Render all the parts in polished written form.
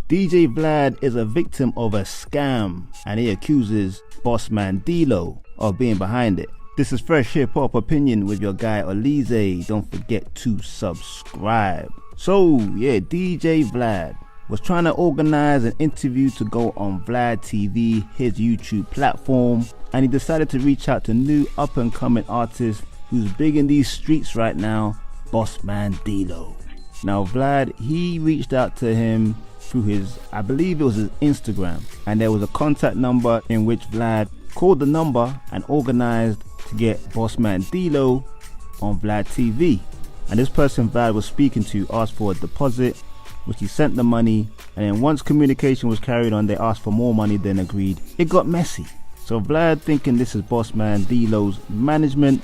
DJ Vlad is a victim of a scam and he accuses Bossman Dlow of being behind it. This is Fresh Hip-Hop Opinion with your guy Olize. Don't forget to subscribe. So yeah, DJ Vlad was trying to organize an interview to go on Vlad TV, his YouTube platform, and he decided to reach out to new up-and-coming artist who's big in these streets right now, Bossman Dlow. Now Vlad, he reached out to him through his, I believe it was his Instagram, and there was a contact number in which Vlad called the number and organized to get Bossman Dlow on Vlad TV. And this person Vlad was speaking to asked for a deposit, which he sent the money, and then once communication was carried on, they asked for more money than agreed. It got messy. So Vlad, thinking this is Bossman Dlow's management,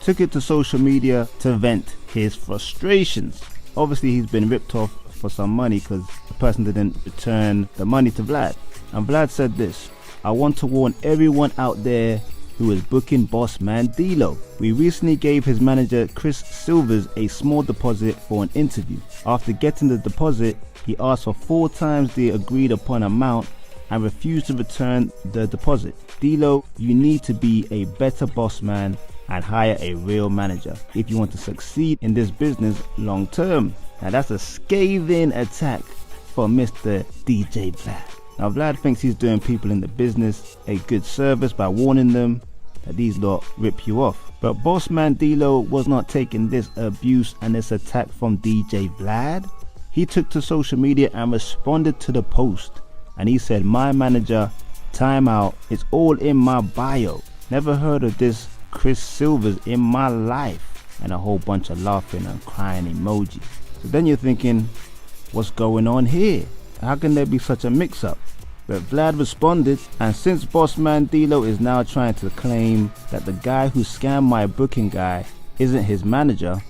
took it to social media to vent his frustrations. Obviously he's been ripped off for some money because the person didn't return the money to Vlad. And Vlad said this: "I want to warn everyone out there who is booking Bossman Dlow. We recently gave his manager Chris Silvers a small deposit for an interview. After getting the deposit, he asked for 4 times the agreed upon amount and refused to return the deposit. Dlow, you need to be a better boss man and hire a real manager if you want to succeed in this business long term." Now that's a scathing attack for Mr. DJ Vlad. Now Vlad thinks he's doing people in the business a good service by warning them that these lot rip you off. But Bossman Dlow was not taking this abuse and this attack from DJ Vlad. He took to social media and responded to the post, and he said, "My manager, time out, it's all in my bio. Never heard of this Chris Silvers in my life," and a whole bunch of laughing and crying emojis. So then you're thinking, what's going on here? How can there be such a mix-up? But Vlad responded, and since Bossman Dlow is now trying to claim that the guy who scammed my booking guy isn't his manager,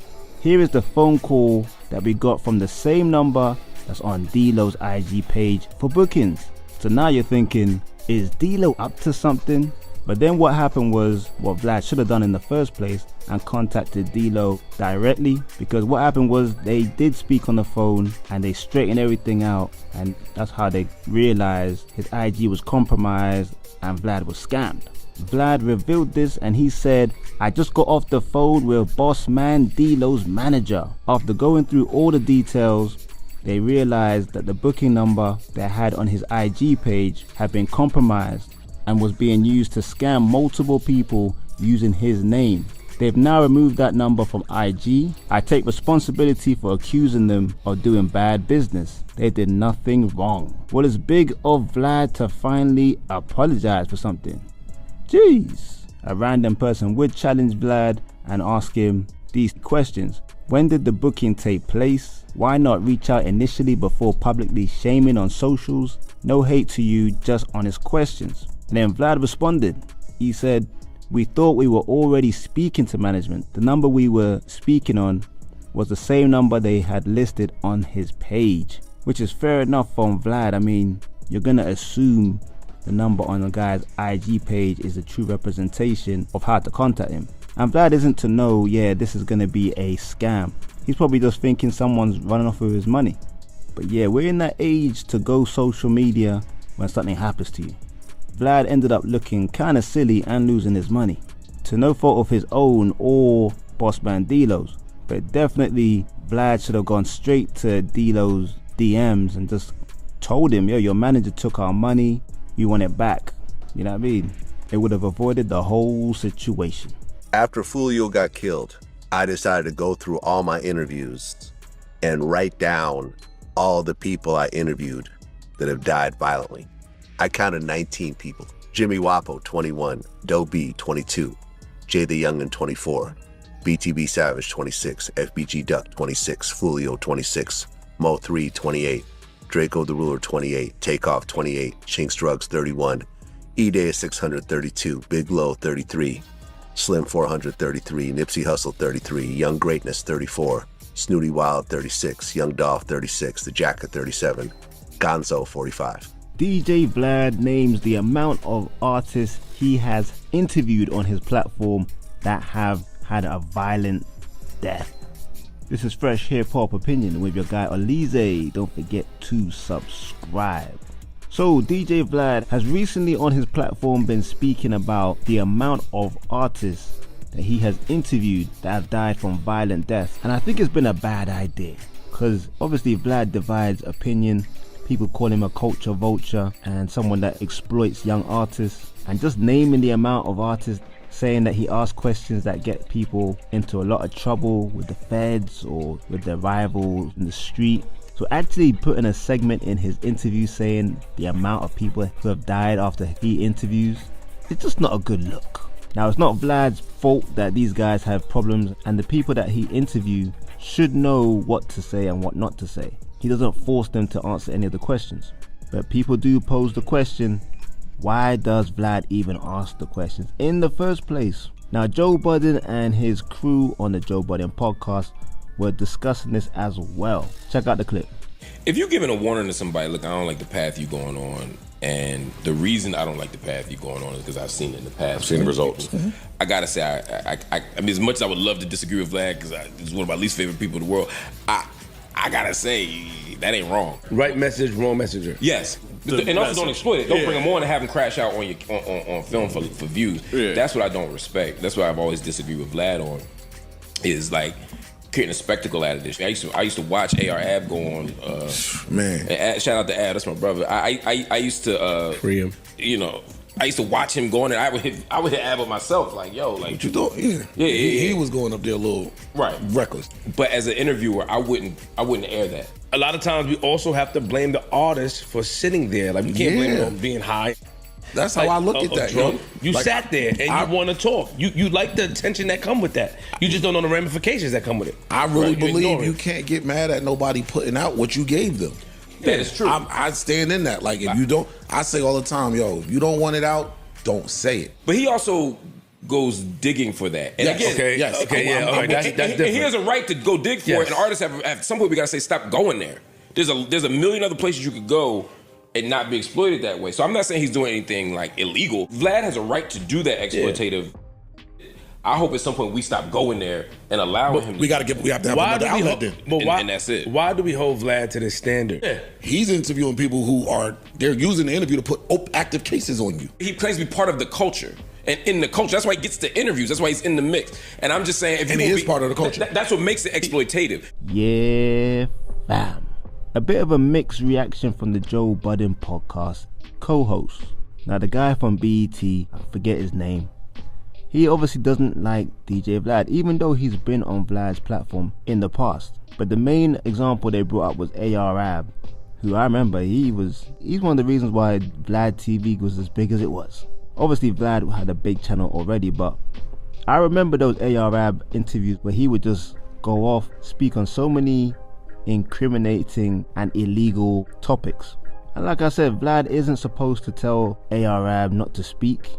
here is the phone call that we got from the same number that's on Dlow's IG page for bookings. So now you're thinking, is Dlow up to something? But then what happened was what Vlad should have done in the first place and contacted Dlow directly, because what happened was they did speak on the phone and they straightened everything out, and that's how they realized his IG was compromised and Vlad was scammed. Vlad revealed this and he said, "I just got off the phone with Bossman Dlow's manager. After going through all the details, they realized that the booking number they had on his IG page had been compromised and was being used to scam multiple people using his name. They've now removed that number from IG. I take responsibility for accusing them of doing bad business. They did nothing wrong." Well, it's big of Vlad to finally apologize for something. Jeez. A random person would challenge Vlad and ask him these questions. When did the booking take place? Why not reach out initially before publicly shaming on socials? No hate to you, just honest questions. And then Vlad responded. He said, "We thought we were already speaking to management. The number we were speaking on was the same number they had listed on his page." Which is fair enough from Vlad. I mean, you're gonna assume the number on the guy's IG page is a true representation of how to contact him. And Vlad isn't to know, yeah, this is gonna be a scam. He's probably just thinking someone's running off with his money. But yeah, we're in that age to go social media when something happens to you. Vlad ended up looking kinda silly and losing his money, to no fault of his own or Bossman Dlow's. But definitely Vlad should have gone straight to Dlow's DMs and just told him, "Yo, your manager took our money, you want it back." You know what I mean? It would have avoided the whole situation. After Fulio got killed, I decided to go through all my interviews and write down all the people I interviewed that have died violently. I counted 19 people. Jimmy Wapo, 21, Doe B, 22, Jay the Youngin, 24, BTB Savage, 26, FBG Duck, 26, Fulio, 26, Mo 3, 28, Draco the Ruler, 28, Takeoff, 28, Chinks Drugs, 31, E-Day 632, Big Low, 33, Slim 433, Nipsey Hussle, 33, Young Greatness, 34, Snooty Wild, 36, Young Dolph, 36, The Jacket, 37, Gonzo, 45. DJ Vlad names the amount of artists he has interviewed on his platform that have had a violent death. This is Fresh Hip Hop Opinion with your guy Olize. Don't forget to subscribe. So DJ Vlad has recently on his platform been speaking about the amount of artists that he has interviewed that have died from violent deaths. And I think it's been a bad idea because obviously Vlad divides opinion. People call him a culture vulture and someone that exploits young artists. And just naming the amount of artists, saying that he asks questions that get people into a lot of trouble with the feds or with their rivals in the street. So actually putting a segment in his interview saying the amount of people who have died after he interviews, it's just not a good look. Now it's not Vlad's fault that these guys have problems, and the people that he interviews should know what to say and what not to say. He doesn't force them to answer any of the questions. But people do pose the question, why does Vlad even ask the questions in the first place? Now Joe Budden and his crew on the Joe Budden podcast were discussing this as well. Check out the clip. If you're giving a warning to somebody, look, I don't like the path you're going on, and the reason I don't like the path you're going on is because I've seen it in the past. I've seen the results. Mm-hmm. I gotta say, I mean, as much as I would love to disagree with Vlad, because he's one of my least favorite people in the world, I gotta say, that ain't wrong. Right message, wrong messenger. Yes. And also don't exploit it. Don't bring them on and have them crash out on film for views. Yeah. That's what I don't respect. That's what I've always disagreed with Vlad on, is like creating a spectacle out of this. I used to watch AR Ab go on. Man. Shout out to Ab, that's my brother. I used to free him. You know, I used to watch him going, and I would hit Ab up myself, like, yo, like what you thought? Yeah. He was going up there a little reckless. But as an interviewer, I wouldn't air that. A lot of times we also have to blame the artist for sitting there. Like, we can't blame them on being high. That's how I look at that, yo. You like, sat there and you want to talk. You like the attention that come with that. You just don't know the ramifications that come with it. I really believe you can't get mad at nobody putting out what you gave them. That is true. I stand in that. Like, if you don't, I say all the time, yo, if you don't want it out, don't say it. But he also goes digging for that. And yes. Again, that's different. And he has a right to go dig for it. And artists have at some point we gotta say, stop going there. There's a million other places you could go and not be exploited that way. So I'm not saying he's doing anything like illegal. Vlad has a right to do that exploitative. I hope at some point we stop going there and allow him. We have to have another outlet then. And that's it. Why do we hold Vlad to this standard? Yeah. He's interviewing people they're using the interview to put active cases on you. He claims to be part of the culture. And in the culture, that's why he gets to interviews. That's why he's in the mix. And I'm just saying, he is part of the culture. That's what makes it exploitative. Yeah, fam. A bit of a mixed reaction from the Joe Budden podcast co-host. Now the guy from BET, I forget his name, he obviously doesn't like DJ Vlad, even though he's been on Vlad's platform in the past. But the main example they brought up was AR Ab, who I remember he's one of the reasons why Vlad TV was as big as it was. Obviously Vlad had a big channel already, but I remember those AR Ab interviews where he would just go off, speak on so many incriminating and illegal topics. And like I said, Vlad isn't supposed to tell Arab not to speak.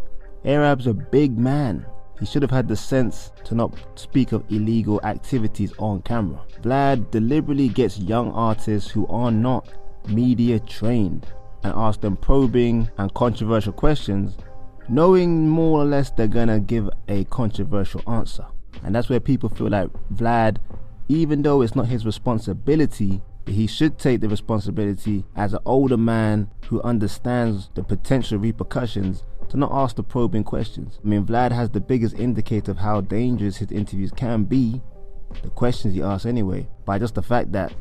Arab's a big man. He should have had the sense to not speak of illegal activities on camera. Vlad deliberately gets young artists who are not media trained and asks them probing and controversial questions, knowing more or less they're gonna give a controversial answer. And that's where people feel like Vlad, even though it's not his responsibility, he should take the responsibility as an older man who understands the potential repercussions to not ask the probing questions. I mean, Vlad has the biggest indicator of how dangerous his interviews can be, the questions he asks anyway, by just the fact that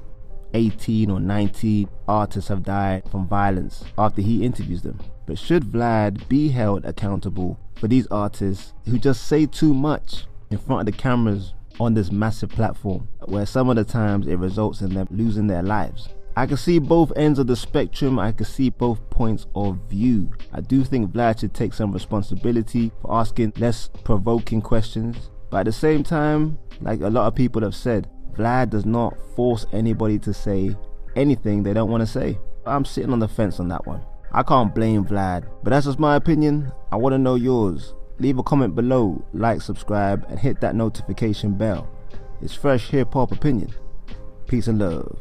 18 or 19 artists have died from violence after he interviews them. But should Vlad be held accountable for these artists who just say too much in front of the cameras on this massive platform, where some of the times it results in them losing their lives? I can see both ends of the spectrum. I can see both points of view. I do think Vlad should take some responsibility for asking less provoking questions. But at the same time, like a lot of people have said, Vlad does not force anybody to say anything they don't want to say. I'm sitting on the fence on that one. I can't blame Vlad, but that's just my opinion. I want to know yours. Leave a comment below, like, subscribe, and hit that notification bell. It's Fresh Hip Hop Opinion. Peace and love.